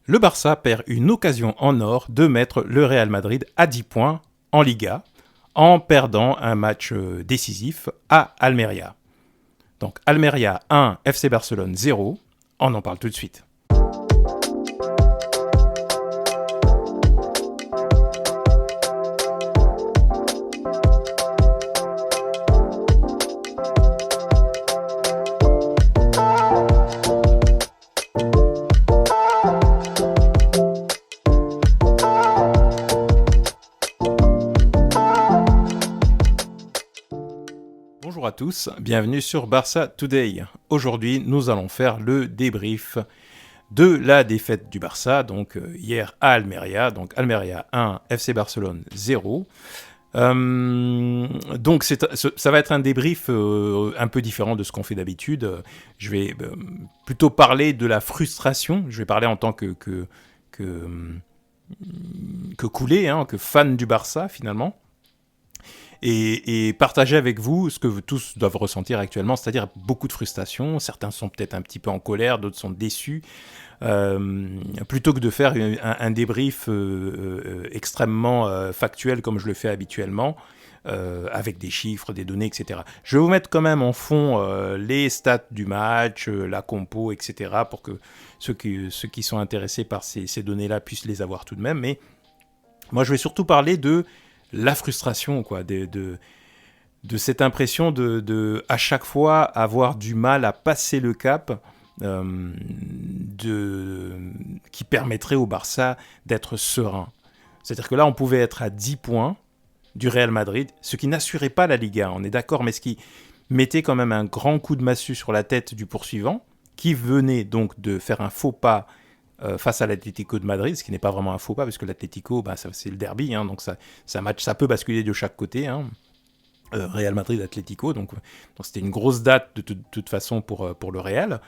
Le Barça perd une occasion en or de mettre le Real Madrid à 10 points en Liga en perdant un match décisif à Almeria. Donc Almeria 1, FC Barcelone 0, on en parle tout de suite. Bonjour à tous, bienvenue sur Barça Today. Aujourd'hui, nous allons faire le débrief de la défaite du Barça, donc hier à Almeria, donc Almeria 1, FC Barcelone 0. Donc ça va être un débrief un peu différent de ce qu'on fait d'habitude. Je vais plutôt parler de la frustration, je vais parler en tant que coulé, que fan du Barça finalement. Et partager avec vous ce que vous tous doivent ressentir actuellement, c'est-à-dire beaucoup de frustration. Certains sont peut-être un petit peu en colère, d'autres sont déçus. Plutôt que de faire un débrief extrêmement factuel comme je le fais habituellement, avec des chiffres, des données, etc. Je vais vous mettre quand même en fond les stats du match, la compo, etc. pour que ceux qui sont intéressés par ces données-là puissent les avoir tout de même. Mais moi, je vais surtout parler de la frustration, quoi, de cette impression de à chaque fois avoir du mal à passer le cap qui permettrait au Barça d'être serein. C'est-à-dire que là, on pouvait être à 10 points du Real Madrid, ce qui n'assurait pas la Liga, on est d'accord, mais ce qui mettait quand même un grand coup de massue sur la tête du poursuivant, qui venait donc de faire un faux pas face à l'Atlético de Madrid, ce qui n'est pas vraiment un faux pas, parce que l'Atlético, c'est le derby, donc ça peut basculer de chaque côté. Real Madrid-Atlético, donc c'était une grosse date de toute façon pour le Real.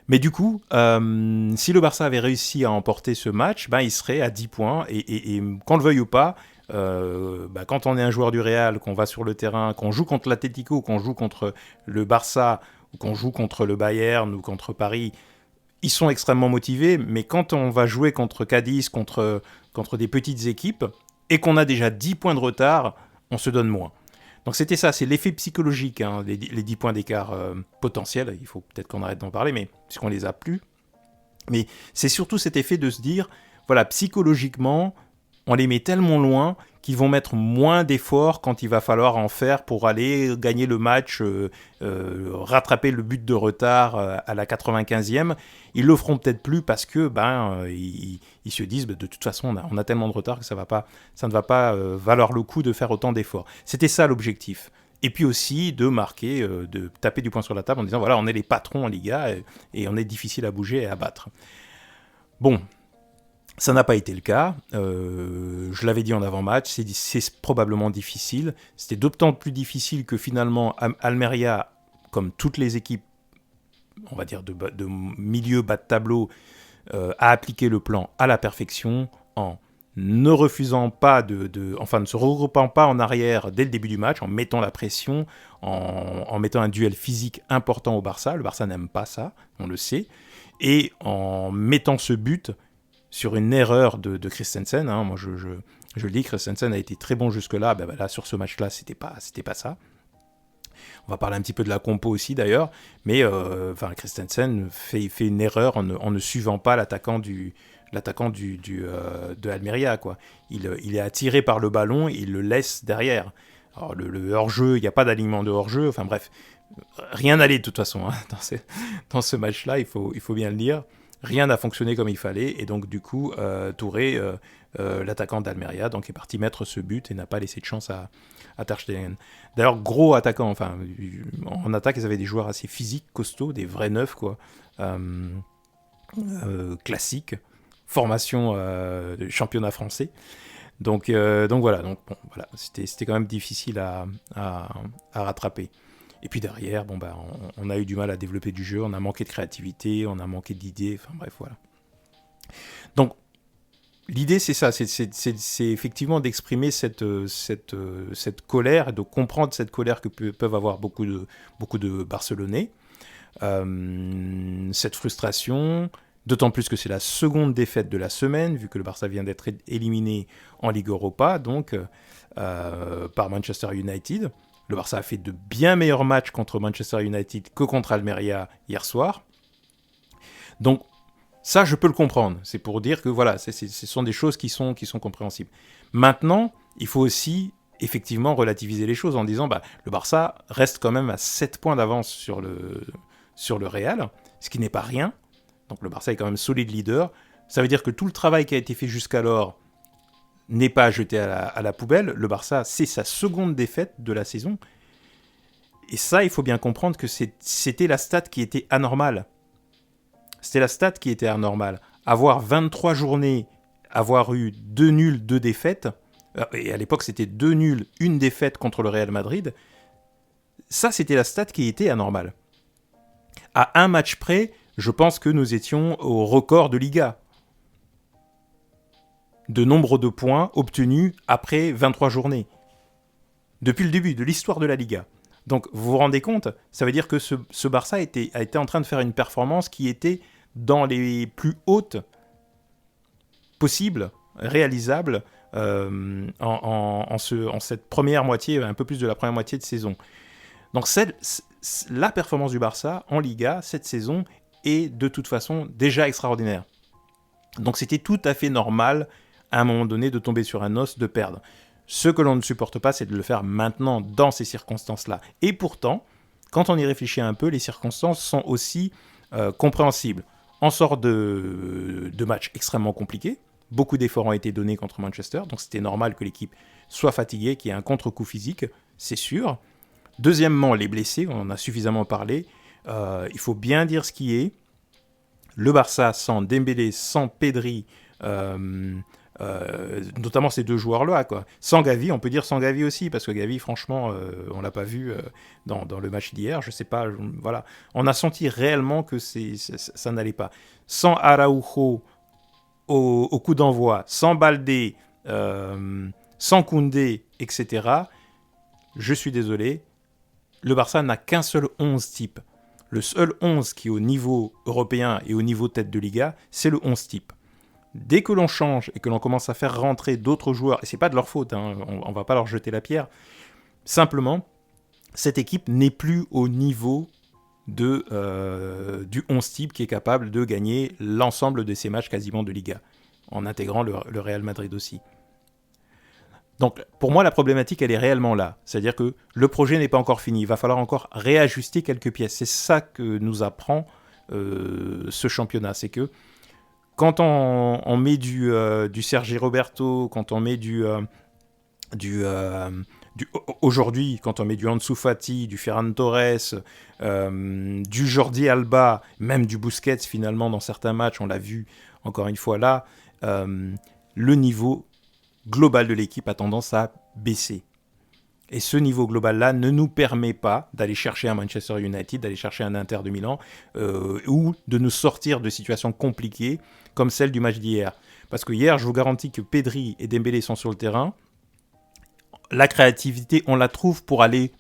Mais du coup, si le Barça avait réussi à emporter ce match, il serait à 10 points, et qu'on le veuille ou pas, quand on est un joueur du Real, qu'on va sur le terrain, qu'on joue contre l'Atlético, qu'on joue contre le Barça, ou qu'on joue contre le Bayern ou contre Paris, ils sont extrêmement motivés, mais quand on va jouer contre Cadiz, contre des petites équipes, et qu'on a déjà 10 points de retard, on se donne moins. Donc c'était ça, c'est l'effet psychologique, les 10 points d'écart potentiels. Il faut peut-être qu'on arrête d'en parler, mais puisqu'on les a plus. Mais c'est surtout cet effet de se dire, voilà, psychologiquement, on les met tellement loin qu'ils vont mettre moins d'efforts quand il va falloir en faire pour aller gagner le match, rattraper le but de retard à la 95e. Ils le feront peut-être plus parce que ils se disent de toute façon on a tellement de retard que ça ne va pas valoir le coup de faire autant d'efforts. C'était ça l'objectif. Et puis aussi de marquer, de taper du poing sur la table en disant voilà, on est les patrons en Liga et on est difficile à bouger et à battre. Bon, ça n'a pas été le cas. Je l'avais dit en avant-match, c'est probablement difficile. C'était d'autant plus difficile que finalement Almeria, comme toutes les équipes, on va dire de milieu bas de tableau, a appliqué le plan à la perfection en ne refusant pas ne se regroupant pas en arrière dès le début du match, en mettant la pression, en mettant un duel physique important au Barça. Le Barça n'aime pas ça, on le sait. Et en mettant ce but sur une erreur de Christensen. Moi, je le dis, Christensen a été très bon jusque-là. Là, sur ce match-là, c'était pas ça. On va parler un petit peu de la compo aussi, d'ailleurs. Mais Christensen fait une erreur en ne suivant pas l'attaquant de Almeria, quoi. Il est attiré par le ballon, il le laisse derrière. Alors, le hors-jeu, il n'y a pas d'alignement de hors-jeu. Enfin bref, rien n'allait de toute façon dans ce match-là, il faut bien le dire. Rien n'a fonctionné comme il fallait, et donc du coup, Touré, l'attaquant d'Almeria, donc est parti mettre ce but et n'a pas laissé de chance à Ter Stegen. D'ailleurs, gros attaquant, en attaque, ils avaient des joueurs assez physiques, costauds, des vrais neufs, quoi, classiques, formation de championnat français. Donc voilà, c'était quand même difficile à rattraper. Et puis derrière, on a eu du mal à développer du jeu, on a manqué de créativité, on a manqué d'idées, enfin bref, voilà. Donc, l'idée, c'est ça, c'est effectivement d'exprimer cette colère, de comprendre cette colère que peuvent avoir beaucoup de Barcelonais, cette frustration, D'autant plus que c'est la seconde défaite de la semaine, vu que le Barça vient d'être éliminé en Ligue Europa, donc par Manchester United. Le Barça a fait de bien meilleurs matchs contre Manchester United que contre Almeria hier soir. Donc ça, je peux le comprendre. C'est pour dire que voilà, ce sont des choses qui sont compréhensibles. Maintenant, il faut aussi effectivement relativiser les choses en disant le Barça reste quand même à 7 points d'avance sur le Real, ce qui n'est pas rien. Donc le Barça est quand même solide leader. Ça veut dire que tout le travail qui a été fait jusqu'alors n'est pas jeté à la poubelle. Le Barça, c'est sa seconde défaite de la saison. Et ça, il faut bien comprendre que c'était la stat qui était anormale. C'était la stat qui était anormale. Avoir 23 journées, avoir eu 2 nuls, 2 défaites, et à l'époque c'était 2 nuls, 1 défaite contre le Real Madrid, ça c'était la stat qui était anormale. À un match près, je pense que nous étions au record de Liga. De nombre de points obtenus après 23 journées. Depuis le début de l'histoire de la Liga. Donc vous vous rendez compte, ça veut dire que ce Barça a été en train de faire une performance qui était dans les plus hautes possibles, réalisables, en cette première moitié, un peu plus de la première moitié de saison. Donc la performance du Barça en Liga cette saison est de toute façon déjà extraordinaire. Donc c'était tout à fait normal à un moment donné de tomber sur un os, de perdre. Ce que l'on ne supporte pas, c'est de le faire maintenant dans ces circonstances-là. Et pourtant, quand on y réfléchit un peu, les circonstances sont aussi compréhensibles. On sort de matchs extrêmement compliqués. Beaucoup d'efforts ont été donnés contre Manchester, donc c'était normal que l'équipe soit fatiguée, qu'il y ait un contre-coup physique, c'est sûr. Deuxièmement, les blessés, on en a suffisamment parlé. Il faut bien dire ce qui est. Le Barça sans Dembélé, sans Pedri, notamment ces deux joueurs-là, quoi. Sans Gavi, on peut dire sans Gavi aussi, parce que Gavi, franchement, on l'a pas vu dans le match d'hier, je sais pas, voilà. On a senti réellement que ça n'allait pas. Sans Araujo au coup d'envoi, sans Baldé, sans Koundé, etc., je suis désolé, le Barça n'a qu'un seul 11 type. Le seul 11 qui est au niveau européen et au niveau tête de Liga, c'est le 11 type. Dès que l'on change et que l'on commence à faire rentrer d'autres joueurs, et c'est pas de leur faute, hein, on va pas leur jeter la pierre, simplement, cette équipe n'est plus au niveau du 11 type qui est capable de gagner l'ensemble de ses matchs quasiment de Liga, en intégrant le Real Madrid aussi. Donc pour moi la problématique elle est réellement là, c'est-à-dire que le projet n'est pas encore fini, il va falloir encore réajuster quelques pièces, c'est ça que nous apprend ce championnat, c'est que quand on met du Sergi Roberto, quand on met aujourd'hui, quand on met du Ansu Fati, du Ferran Torres, du Jordi Alba, même du Busquets finalement dans certains matchs, on l'a vu encore une fois là, le niveau global de l'équipe a tendance à baisser. Et ce niveau global-là ne nous permet pas d'aller chercher un Manchester United, d'aller chercher un Inter de Milan, ou de nous sortir de situations compliquées comme celle du match d'hier. Parce que hier, je vous garantis que Pedri et Dembélé sont sur le terrain. La créativité, on la trouve pour aller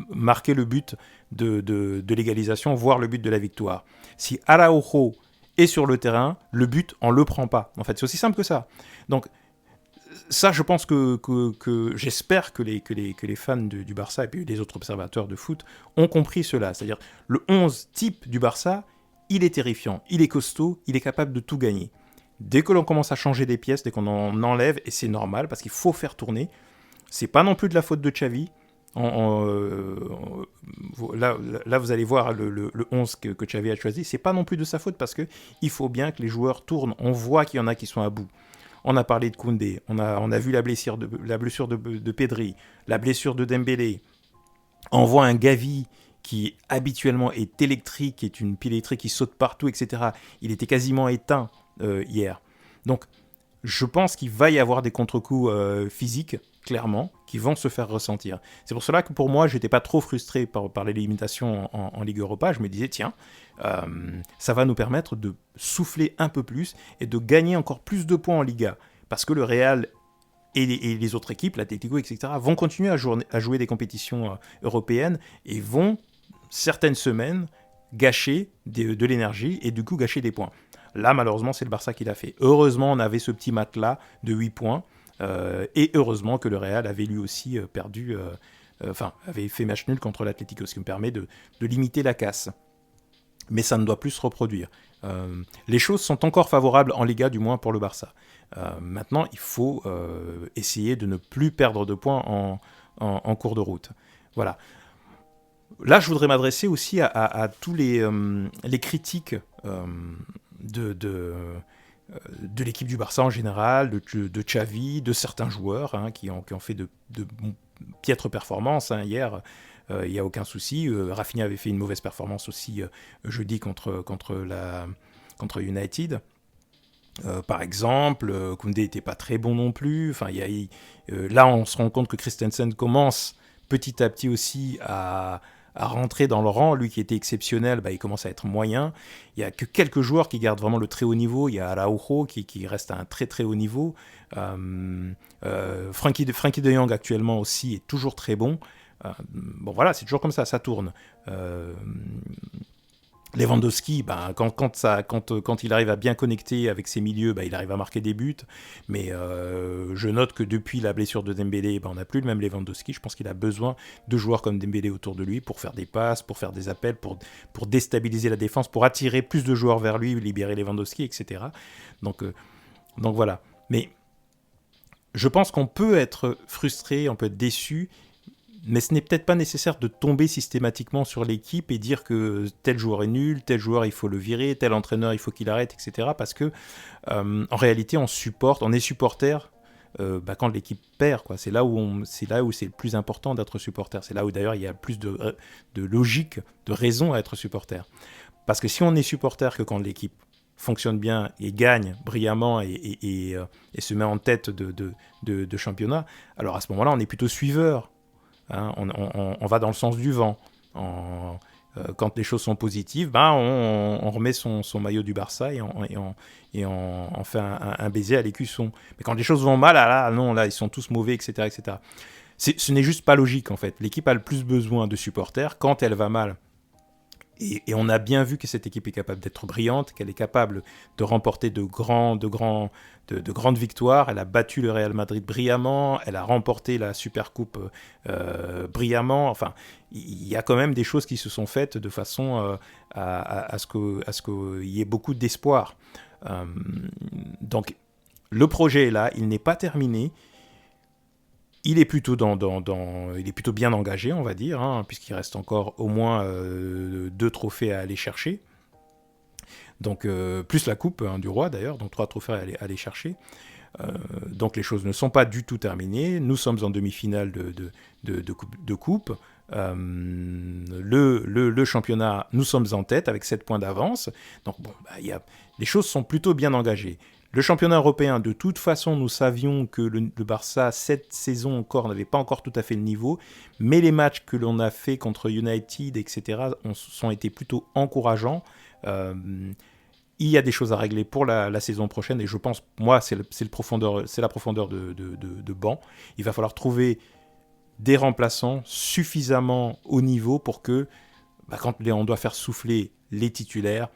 marquer le but de l'égalisation, voire le but de la victoire. Si Araujo est sur le terrain, le but, on ne le prend pas. En fait, c'est aussi simple que ça. Donc, ça, je pense que j'espère que les fans du Barça et puis les autres observateurs de foot ont compris cela. C'est-à-dire, le 11 type du Barça, il est terrifiant, il est costaud, il est capable de tout gagner. Dès que l'on commence à changer des pièces, dès qu'on en enlève, et c'est normal parce qu'il faut faire tourner, c'est pas non plus de la faute de Xavi. Là, vous allez voir le 11 que Xavi a choisi, c'est pas non plus de sa faute parce qu'il faut bien que les joueurs tournent. On voit qu'il y en a qui sont à bout. On a parlé de Koundé, on a vu la blessure de Pedri, la blessure de Dembélé. On voit un Gavi qui habituellement est électrique, qui est une pile électrique qui saute partout, etc. Il était quasiment éteint hier. Donc, je pense qu'il va y avoir des contre-coups physiques, clairement, qui vont se faire ressentir. C'est pour cela que pour moi, je n'étais pas trop frustré par l'élimination en Ligue Europa. Je me disais, tiens, ça va nous permettre de souffler un peu plus et de gagner encore plus de points en Liga. Parce que le Real et les autres équipes, l'Atlético, etc., vont continuer à jouer des compétitions européennes et vont, certaines semaines, gâcher de l'énergie et du coup gâcher des points. Là, malheureusement, c'est le Barça qui l'a fait. Heureusement, on avait ce petit matelas de 8 points. Et heureusement que le Real avait lui aussi perdu, avait fait match nul contre l'Atlético, ce qui me permet de limiter la casse. Mais ça ne doit plus se reproduire. Les choses sont encore favorables en Liga, du moins pour le Barça. Maintenant, il faut essayer de ne plus perdre de points en cours de route. Voilà. Là, je voudrais m'adresser aussi à tous les critiques de l'équipe du Barça en général, de Xavi, de certains joueurs qui ont fait de piètres performances hier. Il n'y a aucun souci. Rafinha avait fait une mauvaise performance aussi jeudi contre United. Par exemple, Koundé n'était pas très bon non plus. Là, on se rend compte que Christensen commence petit à petit aussi à rentrer dans le rang. Lui qui était exceptionnel, il commence à être moyen. Il n'y a que quelques joueurs qui gardent vraiment le très haut niveau. Il y a Araujo qui reste à un très très haut niveau. Frankie de Jong actuellement aussi est toujours très bon. Voilà, c'est toujours comme ça tourne. Lewandowski, quand il arrive à bien connecter avec ses milieux, il arrive à marquer des buts. Mais je note que depuis la blessure de Dembélé, on n'a plus le même Lewandowski. Je pense qu'il a besoin de joueurs comme Dembélé autour de lui pour faire des passes, pour faire des appels, pour déstabiliser la défense, pour attirer plus de joueurs vers lui, libérer Lewandowski, etc. Donc voilà. Mais je pense qu'on peut être frustré, on peut être déçu, mais ce n'est peut-être pas nécessaire de tomber systématiquement sur l'équipe et dire que tel joueur est nul, tel joueur il faut le virer, tel entraîneur il faut qu'il arrête, etc. Parce que en réalité on est supporter quand l'équipe perd, quoi. C'est là où c'est le plus important d'être supporter. C'est là où d'ailleurs il y a plus de logique, de raison à être supporter. Parce que si on est supporter que quand l'équipe fonctionne bien et gagne brillamment et se met en tête de championnat, alors à ce moment-là on est plutôt suiveur. On va dans le sens du vent. Quand les choses sont positives, on remet son maillot du Barça et on fait un baiser à l'écusson. Mais quand les choses vont mal, là, ils sont tous mauvais, etc. etc. Ce n'est juste pas logique, en fait. L'équipe a le plus besoin de supporters quand elle va mal. Et on a bien vu que cette équipe est capable d'être brillante, qu'elle est capable de remporter de grandes victoires. Elle a battu le Real Madrid brillamment, elle a remporté la Supercoupe brillamment. Enfin, il y a quand même des choses qui se sont faites de façon à ce qu'il y ait beaucoup d'espoir. Donc, le projet est là, il n'est pas terminé. Il est plutôt il est plutôt bien engagé, on va dire, puisqu'il reste encore au moins 2 trophées à aller chercher. Donc, plus la coupe du roi d'ailleurs, donc 3 trophées à aller chercher. Donc les choses ne sont pas du tout terminées. Nous sommes en demi-finale de coupe. Le championnat, nous sommes en tête avec 7 points d'avance. Donc les choses sont plutôt bien engagées. Le championnat européen, de toute façon, nous savions que le Barça, cette saison encore, n'avait pas encore tout à fait le niveau, mais les matchs que l'on a fait contre United, etc., ont été plutôt encourageants. Il y a des choses à régler pour la saison prochaine, et je pense, moi, c'est la profondeur de banc. Il va falloir trouver des remplaçants suffisamment haut niveau pour que, quand on doit faire souffler les titulaires,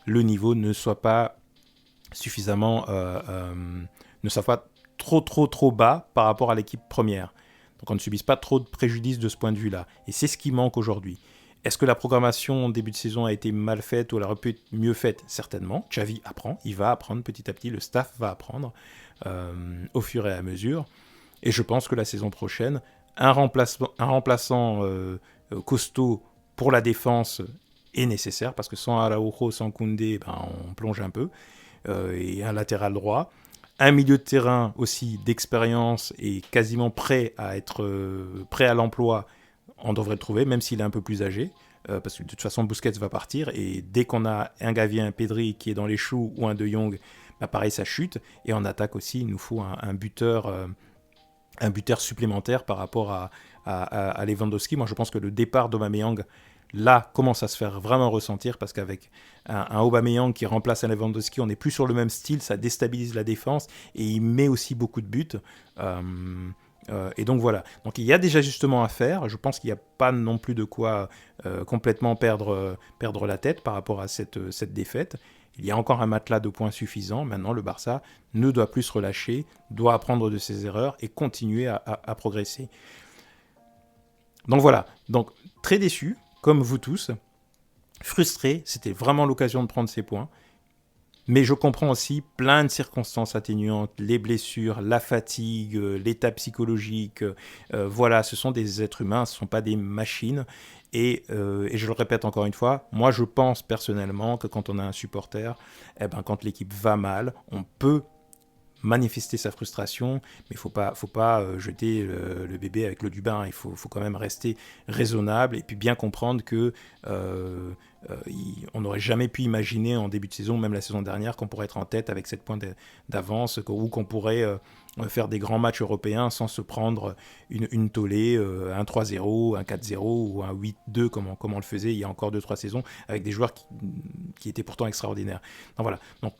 le niveau ne soit pas suffisamment ne soit pas trop bas par rapport à l'équipe première. Donc on ne subisse pas trop de préjudice de ce point de vue-là. Et c'est ce qui manque aujourd'hui. Est-ce que la programmation en début de saison a été mal faite ou elle aurait pu être mieux faite ? Certainement. Xavi apprend, il va apprendre petit à petit, le staff va apprendre au fur et à mesure. Et je pense que la saison prochaine, un remplaçant costaud pour la défense est nécessaire, parce que sans Araujo, sans Koundé, on plonge un peu. Et un latéral droit, un milieu de terrain aussi d'expérience et quasiment prêt à l'emploi, on devrait le trouver, même s'il est un peu plus âgé, parce que de toute façon Busquets va partir, et dès qu'on a un Gavi, un Pedri qui est dans les choux ou un De Jong, pareil, ça chute. Et en attaque aussi, il nous faut un buteur supplémentaire par rapport à Lewandowski. Moi je pense que le départ d'Aubameyang là commence à se faire vraiment ressentir, parce qu'avec un Aubameyang qui remplace un Lewandowski, on n'est plus sur le même style, ça déstabilise la défense et il met aussi beaucoup de buts. Et donc voilà. Donc il y a des ajustements à faire. Je pense qu'il n'y a pas non plus de quoi complètement perdre la tête par rapport à cette défaite. Il y a encore un matelas de points suffisant. Maintenant, le Barça ne doit plus se relâcher, doit apprendre de ses erreurs et continuer à progresser. Donc voilà, donc très déçu, comme vous tous, frustré, c'était vraiment l'occasion de prendre ces points. Mais je comprends aussi plein de circonstances atténuantes, les blessures, la fatigue, l'état psychologique. Voilà, ce sont des êtres humains, ce ne sont pas des machines. Et je le répète encore une fois, moi je pense personnellement que quand on a un supporter, quand l'équipe va mal, on peut manifester sa frustration, mais il faut pas jeter le bébé avec l'eau du bain. Il faut quand même rester raisonnable et puis bien comprendre que on n'aurait jamais pu imaginer en début de saison, même la saison dernière, qu'on pourrait être en tête avec 7 points d'avance ou qu'on pourrait faire des grands matchs européens sans se prendre une tollée, un 3-0, un 4-0 ou un 8-2 comme on le faisait il y a encore 2-3 saisons avec des joueurs qui étaient pourtant extraordinaires. Donc voilà, donc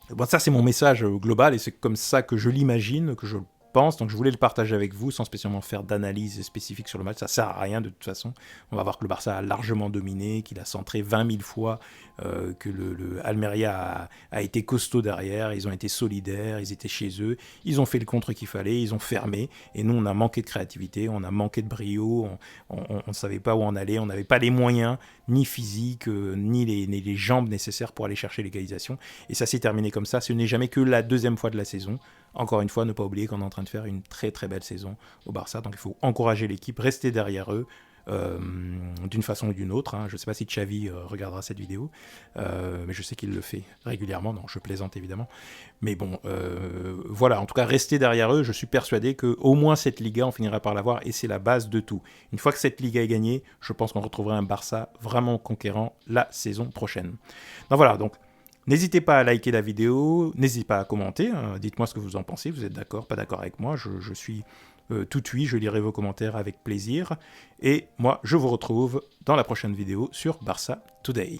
bon, ça, c'est mon message global et c'est comme ça que je l'imagine, que je pense. Donc, je voulais le partager avec vous sans spécialement faire d'analyse spécifique sur le match. Ça sert à rien de toute façon. On va voir que le Barça a largement dominé, qu'il a centré 20 000 fois, que le Almeria a été costaud derrière. Ils ont été solidaires, ils étaient chez eux. Ils ont fait le contre qu'il fallait, ils ont fermé. Et nous, on a manqué de créativité, on a manqué de brio, on ne savait pas où on allait, on n'avait pas les moyens, ni physiques, ni les jambes nécessaires pour aller chercher l'égalisation. Et ça s'est terminé comme ça. Ce n'est jamais que la deuxième fois de la saison. Encore une fois, ne pas oublier qu'on est en train de faire une très très belle saison au Barça. Donc il faut encourager l'équipe, rester derrière eux d'une façon ou d'une autre. Je ne sais pas si Xavi regardera cette vidéo, mais je sais qu'il le fait régulièrement. Non, je plaisante évidemment. Mais bon, voilà, en tout cas, rester derrière eux. Je suis persuadé qu'au moins cette Liga, on finira par l'avoir et c'est la base de tout. Une fois que cette Liga est gagnée, je pense qu'on retrouvera un Barça vraiment conquérant la saison prochaine. Donc voilà, donc n'hésitez pas à liker la vidéo, n'hésitez pas à commenter, dites-moi ce que vous en pensez, vous êtes d'accord, pas d'accord avec moi, je suis tout oui, je lirai vos commentaires avec plaisir. Et moi, je vous retrouve dans la prochaine vidéo sur Barça Today.